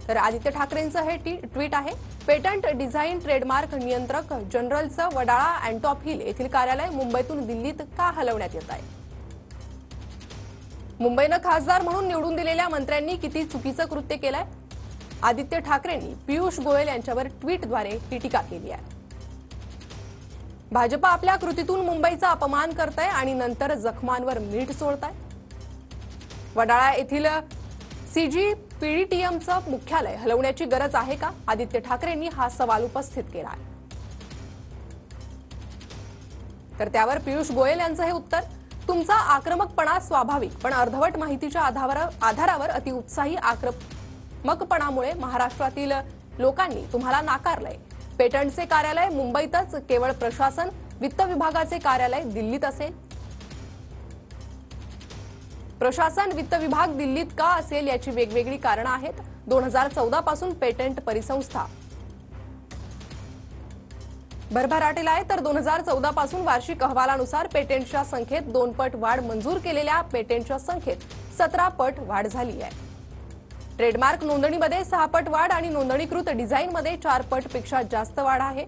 तर आदित्य ठाकरेंचं हे ट्विट आहे। पेटंट डिझाइन ट्रेडमार्क नियंत्रक जनरलचं वडाळा अँटॉप हिल येथील कार्यालय मुंबईतून दिल्लीत का हलवण्यात येत आहे? मुंबईनं खासदार म्हणून निवडून दिलेल्या मंत्र्यांनी किती चुकीचं कृत्य केलंय? आदित्य ठाकरेंनी पियुष गोयल यांच्यावर ट्विटद्वारे ही टीका केली आहे। भाजप आपल्या कृतीतून मुंबईचा अपमान करतंय आणि नंतर जखमांवर मीठ सोडतंय। वडाळा येथील CGPDTMचं मुख्यालय हलवण्याची गरज आहे का? आदित्य ठाकरेंनी हा सवाल उपस्थित केला आहे। तर त्यावर पियुष गोयल यांचं हे उत्तर, तुमचा आक्रमकपणा स्वाभाविक, पण अर्धवट माहितीच्या आधारावर अतिउत्साही आक्रमकपणामुळे महाराष्ट्रातील लोकांनी तुम्हाला नाकारलंय। पेटंटचे कार्यालय मुंबईतच, केवळ प्रशासन वित्त विभागाचे कार्यालय दिल्लीत असेल। प्रशासन वित्त विभाग दिल्लीत का असेल याची वेगवेगळी कारणं आहेत। 2014 पासून पेटंट परिसंस्था भरभराटीला आहे, तर 2014 पासून वार्षिक अहवालानुसार पेटंटच्या संख्येत 2 पट वाढ, मंजूर केलेल्या पेटंटच्या संख्येत 17 पट वाढ झाली आहे। ट्रेडमार्क नोंदणीमध्ये 6 पट वाढ आणि नोंदणीकृत डिझाईनमध्ये 4 पट पेक्षा जास्त वाढ आहे।